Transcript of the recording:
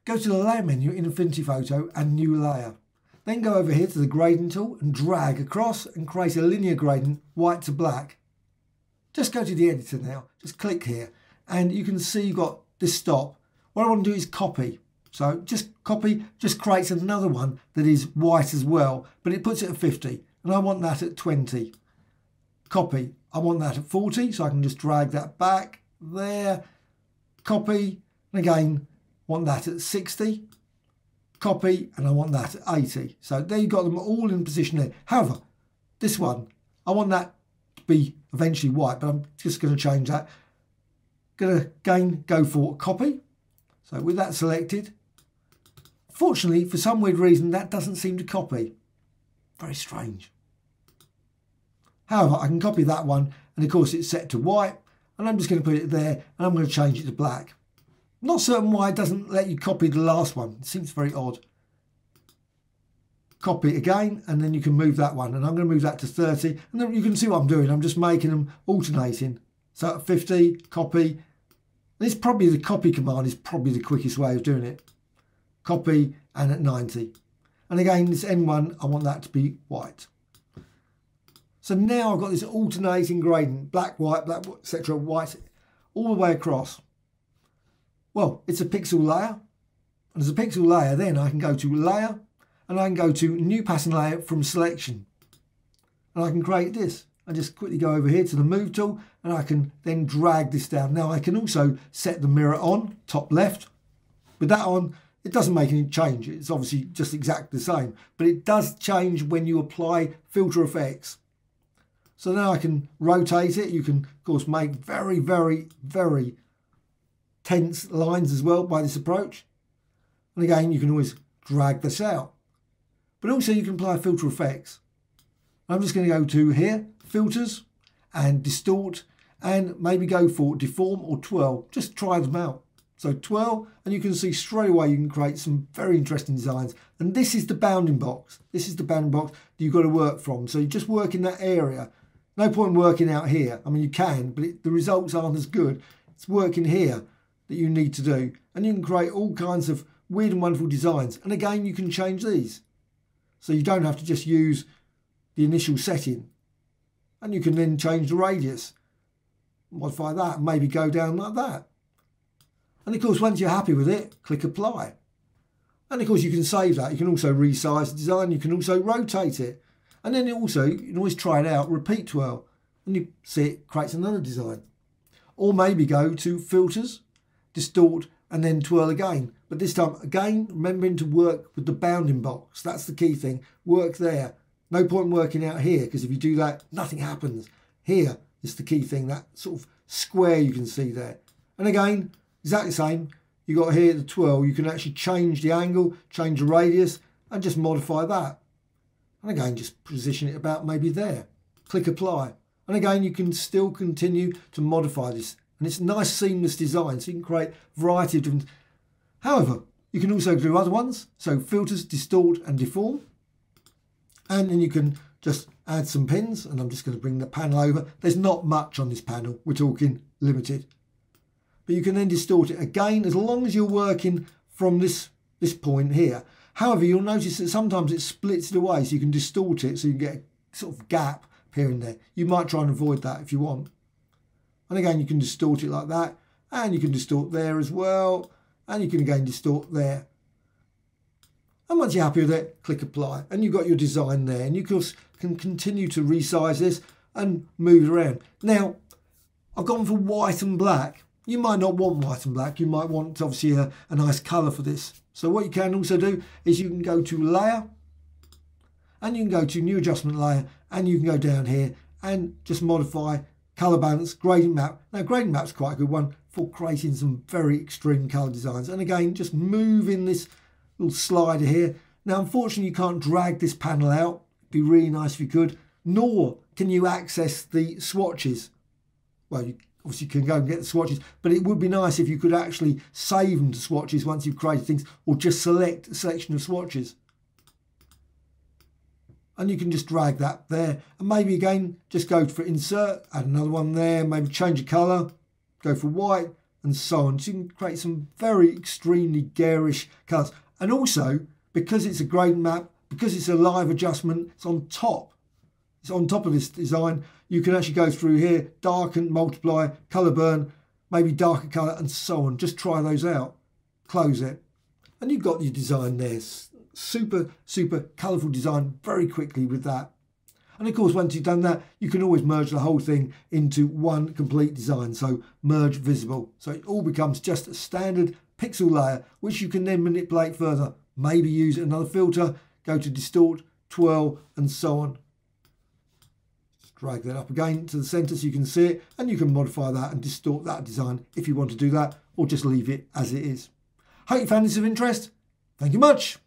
Go to the layer menu in Affinity Photo and new layer. Then go over here to the gradient tool and drag across and create a linear gradient white to black. Just go to the editor now, just click here and you can see you've got this stop. What I want to do is copy. So just copy, just creates another one that is white as well, but it puts it at 50 and I want that at 20. Copy, I want that at 40, so I can just drag that back there, copy, and again, want that at 60, copy, and I want that at 80. So there you've got them all in position there. However, this one, I want that to be eventually white, but I'm just going to change that. Going to again go for copy. So with that selected, fortunately, for some weird reason, that doesn't seem to copy. Very strange. However, I can copy that one, and of course it's set to white, and I'm just going to put it there, and I'm going to change it to black. I'm not certain why it doesn't let you copy the last one. It seems very odd. Copy again, and then you can move that one, and I'm going to move that to 30, and then you can see what I'm doing. I'm just making them alternating. So at 50, copy. This probably the copy command is probably the quickest way of doing it. Copy, and at 90. And again, this N1, I want that to be white. So now I've got this alternating gradient, black, etc., white, all the way across. Well, it's a pixel layer. And as a pixel layer, then I can go to Layer, and I can go to New Pattern Layer from Selection. And I can create this. I just quickly go over here to the Move tool, and I can then drag this down. Now I can also set the mirror on, top left. With that on, it doesn't make any change. It's obviously just exactly the same. But it does change when you apply filter effects. So now I can rotate it. You can, of course, make very, very, very tense lines as well by this approach. And again, you can always drag this out. But also you can apply filter effects. I'm just going to go to here, Filters, and Distort, and maybe go for Deform or Twirl. Just try them out. So twirl, and you can see straight away you can create some very interesting designs. And this is the bounding box. This is the bounding box that you've got to work from. So you just work in that area. No point in working out here. I mean, you can, but the results aren't as good. It's working here that you need to do. And you can create all kinds of weird and wonderful designs. And again, you can change these. So you don't have to just use the initial setting. And you can then change the radius. Modify that and maybe go down like that. And of course, once you're happy with it, click Apply. And of course, you can save that. You can also resize the design. You can also rotate it. And then also, you can always try it out, repeat twirl, and you see it creates another design. Or maybe go to Filters, Distort, and then twirl again. But this time, again, remembering to work with the bounding box. That's the key thing. Work there. No point in working out here, because if you do that, nothing happens. Here is the key thing, that sort of square you can see there. And again, exactly the same. You got here the twirl. You can actually change the angle, change the radius, and just modify that. And again, just position it about maybe there. Click Apply. And again, you can still continue to modify this. And it's a nice seamless design, so you can create a variety of different... However, you can also do other ones. So Filters, Distort, and Deform. And then you can just add some pins. And I'm just going to bring the panel over. There's not much on this panel. We're talking limited. But you can then distort it again, as long as you're working from this point here. However, you'll notice that sometimes it splits it away, so you can distort it so you get a sort of gap here and there. You might try and avoid that if you want. And again, you can distort it like that, and you can distort there as well, and you can again distort there. And once you're happy with it, click Apply, and you've got your design there. And you can continue to resize this and move it around. Now, I've gone for white and black. You might not want white and black. You might want, obviously, a nice colour for this. So what you can also do is you can go to Layer, and you can go to New Adjustment Layer, and you can go down here and just modify Colour Balance, Gradient Map. Now, Gradient Map's quite a good one for creating some very extreme colour designs. And again, just move in this little slider here. Now, unfortunately, you can't drag this panel out. It'd be really nice if you could. Nor can you access the swatches. Well, you obviously can go and get the swatches, but it would be nice if you could actually save them to swatches once you've created things, or just select a selection of swatches. And you can just drag that there. And maybe again, just go for Insert, add another one there, maybe change the colour, go for white, and so on. So you can create some very extremely garish colours. And also, because it's a grade map, because it's a live adjustment, it's on top. It's on top of this design. You can actually go through here, darken, multiply, colour burn, maybe darker colour, and so on. Just try those out. Close it. And you've got your design there. Super, super colourful design very quickly with that. And of course, once you've done that, you can always merge the whole thing into one complete design. So merge visible. So it all becomes just a standard pixel layer, which you can then manipulate further. Maybe use another filter, go to distort, twirl, and so on. Just drag that up again to the center so you can see it, and you can modify that and distort that design if you want to do that, or just leave it as it is. Hope you found this of interest. Thank you much.